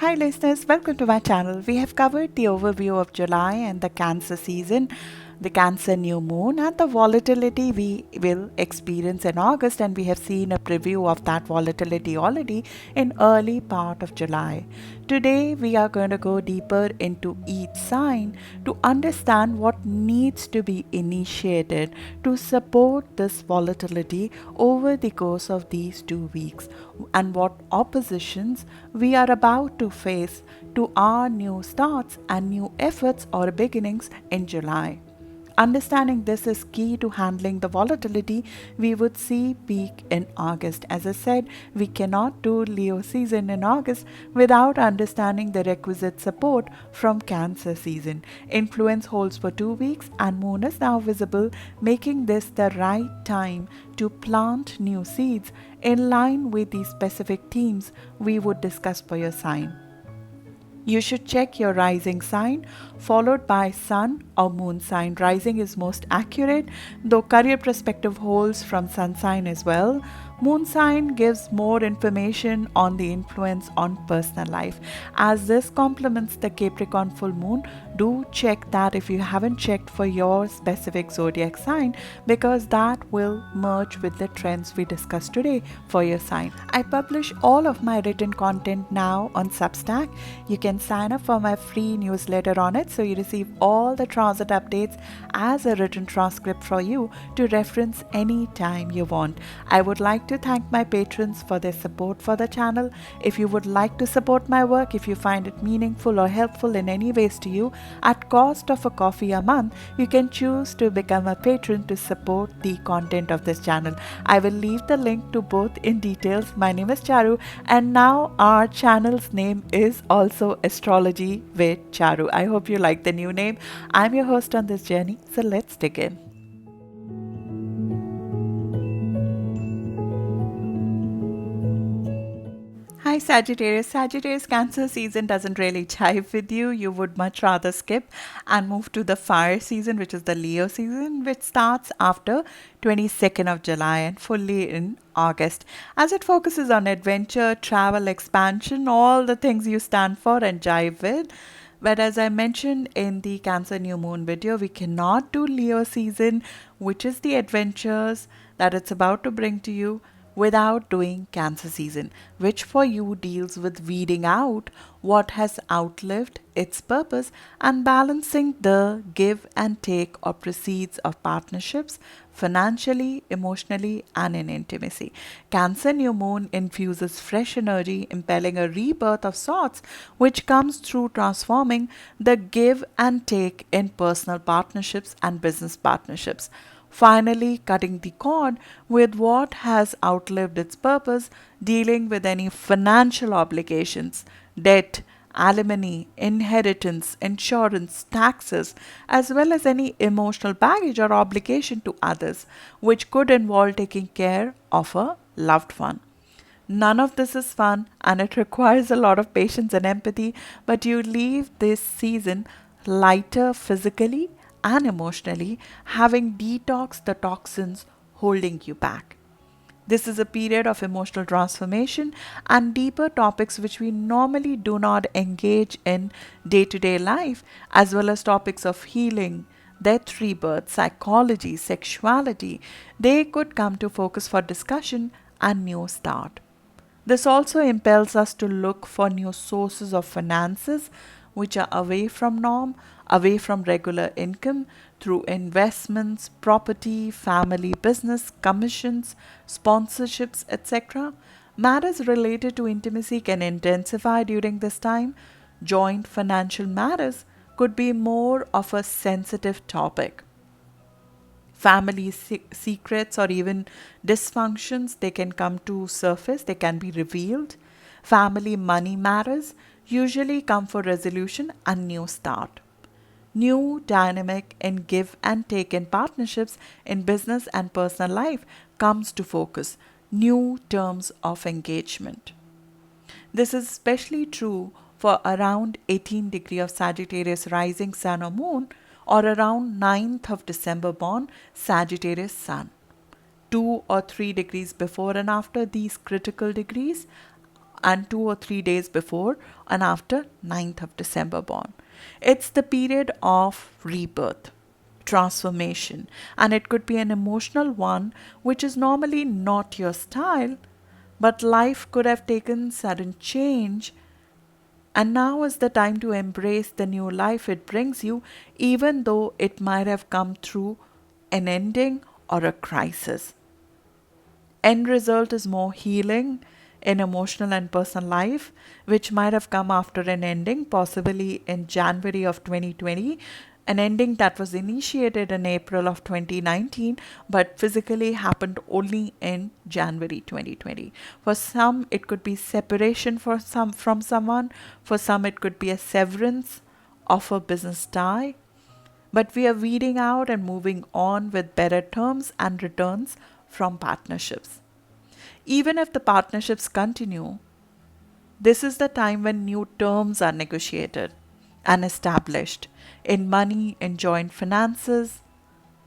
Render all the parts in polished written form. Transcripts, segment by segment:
Hi listeners, welcome to my channel. We have covered the overview of July and the Cancer season, the Cancer new moon, and the volatility we will experience in August, and we have seen a preview of that volatility already in early part of July. Today we are going to go deeper into each sign to understand what needs to be initiated to support this volatility over the course of these 2 weeks, and what oppositions we are about to face to our new starts and new efforts or beginnings in July. Understanding this is key to handling the volatility we would see peak in August. As I said, we cannot do Leo season in August without understanding the requisite support from Cancer season. Influence holds for 2 weeks and moon is now visible, making this the right time to plant new seeds in line with the specific themes we would discuss for your sign. You should check your rising sign followed by sun or moon sign. Rising is most accurate, though career perspective holds from sun sign as well. Moon sign gives more information on the influence on personal life. As this complements the Capricorn full moon, do check that if you haven't checked for your specific zodiac sign, because that will merge with the trends we discussed today for your sign. I publish all of my written content now on Substack. You can sign up for my free newsletter on it so you receive all the transit updates as a written transcript for you to reference anytime you want. I would like to thank my patrons for their support for the channel. If you would like to support my work, if you find it meaningful or helpful in any ways to you, at cost of a coffee a month, you can choose to become a patron to support the content of this channel. I will leave the link to both in details. My name is Charu, and now our channel's name is also Astrology with Charu. I hope you like the new name. I'm your host on this journey, so let's dig in. Hi Sagittarius. Sagittarius Cancer season doesn't really jive with you. You would much rather skip and move to the fire season, which is the Leo season, which starts after 22nd of July and fully in August, as it focuses on adventure, travel, expansion, all the things you stand for and jive with. But as I mentioned in the Cancer new moon video, we cannot do Leo season, which is the adventures that it's about to bring to you, without doing Cancer season, which for you deals with weeding out what has outlived its purpose and balancing the give and take or proceeds of partnerships financially, emotionally, and in intimacy. Cancer new moon infuses fresh energy, impelling a rebirth of sorts, which comes through transforming the give and take in personal partnerships and business partnerships. Finally, cutting the cord with what has outlived its purpose, dealing with any financial obligations, debt, alimony, inheritance, insurance, taxes, as well as any emotional baggage or obligation to others, which could involve taking care of a loved one. None of this is fun and it requires a lot of patience and empathy, but you leave this season lighter physically and emotionally, having detoxed the toxins holding you back. This is a period of emotional transformation and deeper topics which we normally do not engage in day to day life, as well as topics of healing, death, rebirth, psychology, sexuality. They could come to focus for discussion and new start. This also impels us to look for new sources of finances which are away from norm, away from regular income, through investments, property, family business, commissions, sponsorships, etc. Matters related to intimacy can intensify during this time. Joint financial matters could be more of a sensitive topic. Family secrets or even dysfunctions, they can come to surface, they can be revealed. Family money matters usually come for resolution and new start. New dynamic in give and take in partnerships in business and personal life comes to focus. New terms of engagement. This is especially true for around 18 degree of Sagittarius rising sun or moon, or around 9th of December born Sagittarius sun. 2 or 3 degrees before and after these critical degrees, and 2 or 3 days before and after 9th of December born. It's the period of rebirth, transformation, and it could be an emotional one which is normally not your style, but life could have taken sudden change, and now is the time to embrace the new life it brings you, even though it might have come through an ending or a crisis. End result is more healing in emotional and personal life, which might have come after an ending, possibly in January of 2020, an ending that was initiated in April of 2019, but physically happened only in January 2020. For some, it could be separation from someone. For some, it could be a severance of a business tie. But we are weeding out and moving on with better terms and returns from partnerships. Even if the partnerships continue, this is the time when new terms are negotiated and established in money, in joint finances,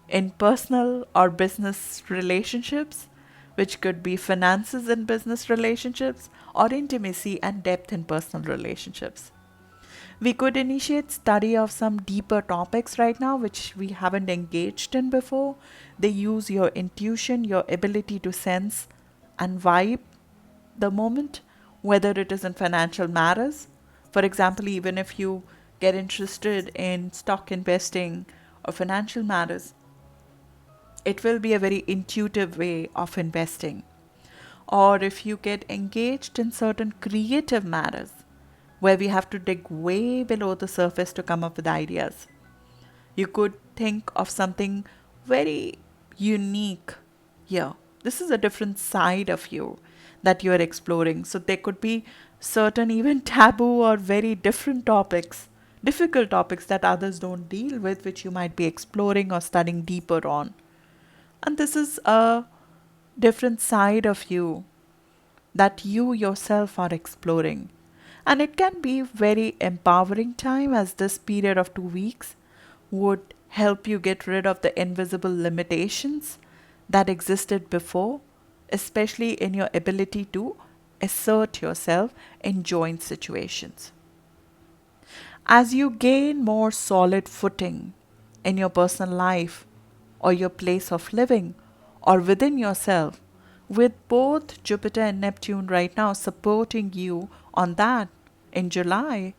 in personal or business relationships, which could be finances in business relationships, or intimacy and depth in personal relationships. We could initiate study of some deeper topics right now which we haven't engaged in before. They use your intuition, your ability to sense and vibe the moment, whether it is in financial matters. For example, even if you get interested in stock investing or financial matters, it will be a very intuitive way of investing. Or if you get engaged in certain creative matters, where we have to dig way below the surface to come up with ideas. You could think of something very unique here. This is a different side of you that you are exploring. So there could be certain even taboo or very different topics, difficult topics that others don't deal with, which you might be exploring or studying deeper on. And this is a different side of you that you yourself are exploring. And it can be very empowering time, as this period of 2 weeks would help you get rid of the invisible limitations that existed before, especially in your ability to assert yourself in joint situations. As you gain more solid footing in your personal life or your place of living or within yourself, with both Jupiter and Neptune right now supporting you on that in July,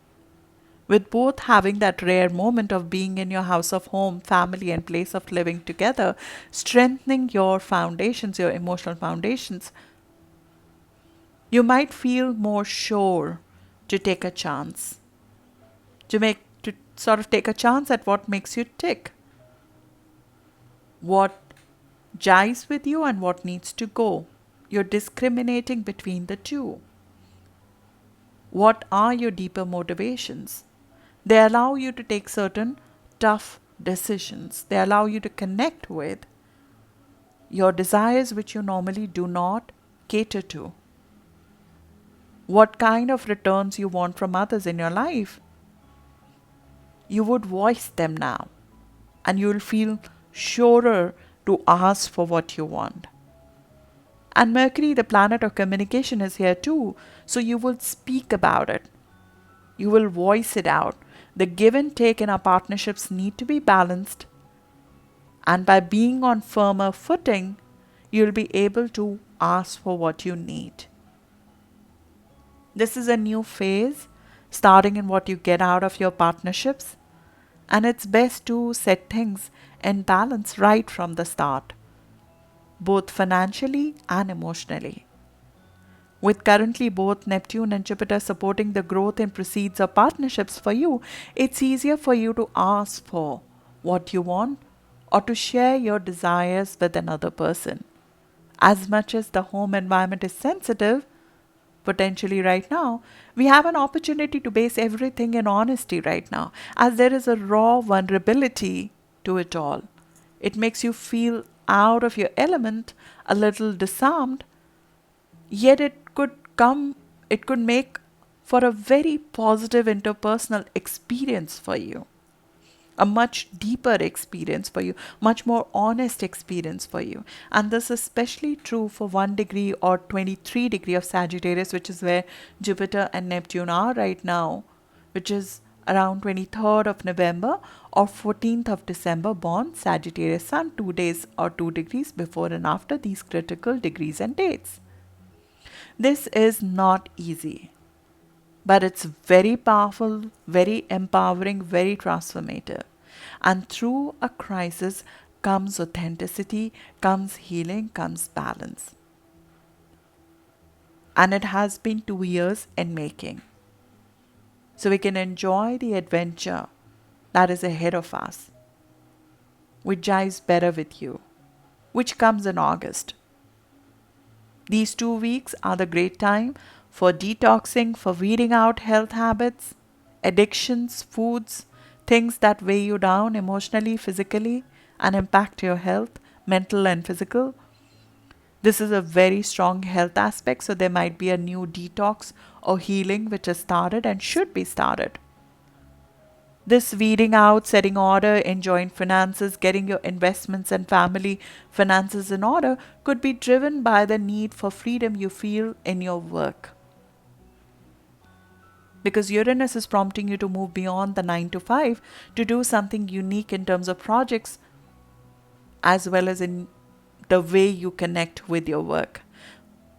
with both having that rare moment of being in your house of home, family, and place of living together, strengthening your foundations, your emotional foundations, you might feel more sure to take a chance, to sort of take a chance at what makes you tick, what jives with you and what needs to go. You're discriminating between the two. What are your deeper motivations? They allow you to take certain tough decisions. They allow you to connect with your desires which you normally do not cater to. What kind of returns you want from others in your life? You would voice them now, and you will feel surer to ask for what you want. And Mercury, the planet of communication, is here too, so you will speak about it. You will voice it out. The give and take in our partnerships need to be balanced, and by being on firmer footing, you'll be able to ask for what you need. This is a new phase, starting in what you get out of your partnerships, and it's best to set things in balance right from the start, both financially and emotionally. With currently both Neptune and Jupiter supporting the growth and proceeds of partnerships for you, it's easier for you to ask for what you want or to share your desires with another person. As much as the home environment is sensitive, potentially right now, we have an opportunity to base everything in honesty right now, as there is a raw vulnerability to it all. It makes you feel out of your element, a little disarmed, yet it could make for a very positive interpersonal experience for you. a much deeper experience for you, much more honest experience for you. And this is especially true for 1 degree or 23 degree of Sagittarius, which is where Jupiter and Neptune are right now, which is around 23rd of November or 14th of December born Sagittarius Sun, 2 days or 2 degrees before and after these critical degrees and dates. This is not easy, but it's very powerful, very empowering, very transformative. And through a crisis comes authenticity, comes healing, comes balance. And it has been 2 years in making. So we can enjoy the adventure that is ahead of us, which jives better with you, which comes in August. These 2 weeks are the great time for detoxing, for weeding out health habits, addictions, foods, things that weigh you down emotionally, physically, and impact your health, mental and physical. This is a very strong health aspect, so there might be a new detox or healing which has started and should be started. This weeding out, setting order, enjoying finances, getting your investments and family finances in order could be driven by the need for freedom you feel in your work. Because Uranus is prompting you to move beyond the 9 to 5 to do something unique in terms of projects as well as in the way you connect with your work.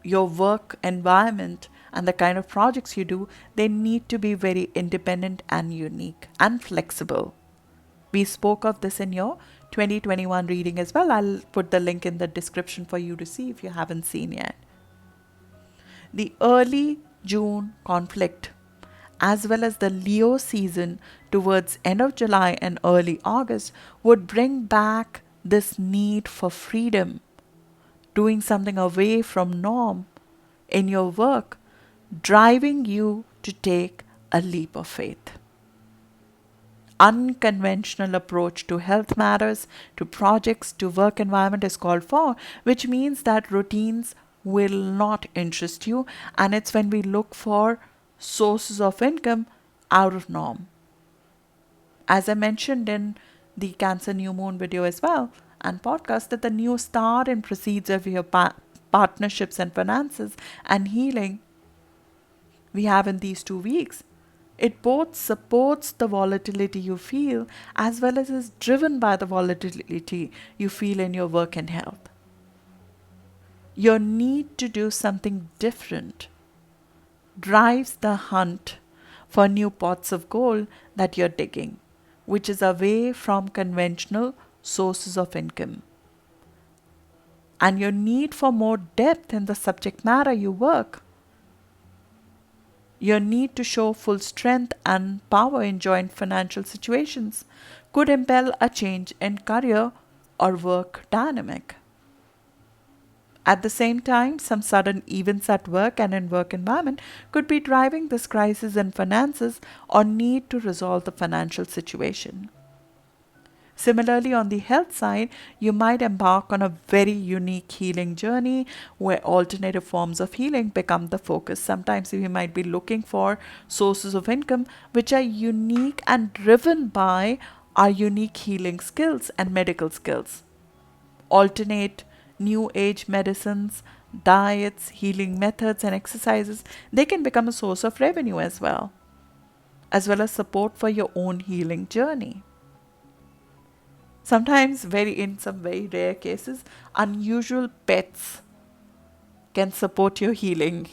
Your work environment and the kind of projects you do, they need to be very independent and unique and flexible. We spoke of this in your 2021 reading as well. I'll put the link in the description for you to see if you haven't seen yet. The early June conflict as well as the Leo season towards end of July and early August would bring back this need for freedom, doing something away from norm in your work, driving you to take a leap of faith. Unconventional approach to health matters, to projects, to work environment is called for, which means that routines will not interest you, and it's when we look for sources of income out of norm. As I mentioned in the Cancer New Moon video as well and podcast, that the new start and proceeds of your partnerships and finances and healing we have in these 2 weeks. It both supports the volatility you feel as well as is driven by the volatility you feel in your work and health. Your need to do something different drives the hunt for new pots of gold that you're digging, which is away from conventional sources of income. And your need for more depth in the subject matter you work, your need to show full strength and power in joint financial situations could impel a change in career or work dynamic. At the same time, some sudden events at work and in work environment could be driving this crisis in finances or need to resolve the financial situation. Similarly, on the health side, you might embark on a very unique healing journey where alternative forms of healing become the focus. Sometimes we might be looking for sources of income which are unique and driven by our unique healing skills and medical skills. Alternate new age medicines, diets, healing methods, and exercises, they can become a source of revenue as well as support for your own healing journey. Sometimes, in some very rare cases, unusual pets can support your healing,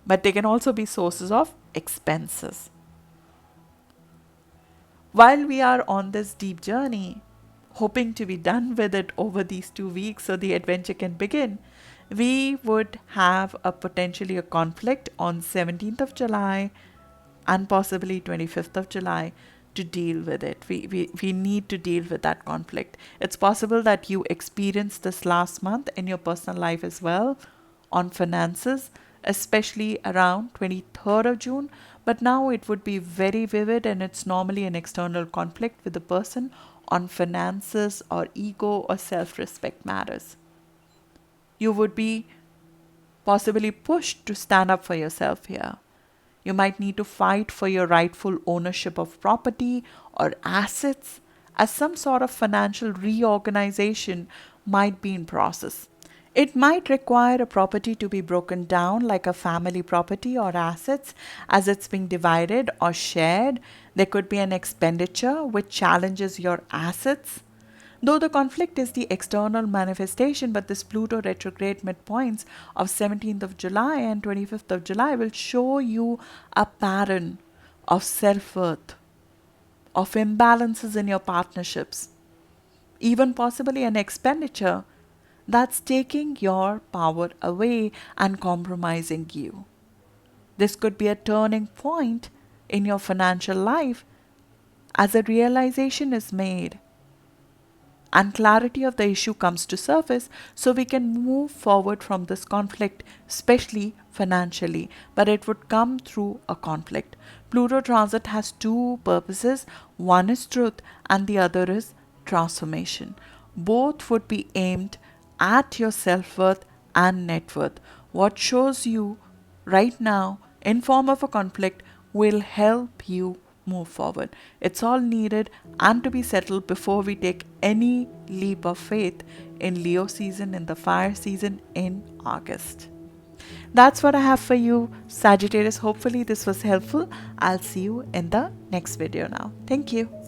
but they can also be sources of expenses. While we are on this deep journey, hoping to be done with it over these 2 weeks so the adventure can begin, we would have potentially a conflict on 17th of July and possibly 25th of July to deal with it. We need to deal with that conflict. It's possible that you experienced this last month in your personal life as well on finances, especially around 23rd of June. But now it would be very vivid, and it's normally an external conflict with the person on finances or ego or self-respect matters. You would be possibly pushed to stand up for yourself here. You might need to fight for your rightful ownership of property or assets, as some sort of financial reorganization might be in process. It might require a property to be broken down, like a family property or assets, as it's being divided or shared. There could be an expenditure which challenges your assets. Though the conflict is the external manifestation, but this Pluto retrograde midpoints of 17th of July and 25th of July will show you a pattern of self-worth, of imbalances in your partnerships, even possibly an expenditure that's taking your power away and compromising you. This could be a turning point in your financial life as a realization is made and clarity of the issue comes to surface, so we can move forward from this conflict, especially financially. But it would come through a conflict. Pluto transit has two purposes. One is truth and the other is transformation. Both would be aimed at your self-worth and net worth. What shows you right now in form of a conflict will help you move forward. It's all needed and to be settled before we take any leap of faith in Leo season, in the fire season in August. That's what I have for you, Sagittarius. Hopefully this was helpful. I'll see you in the next video now. Thank you.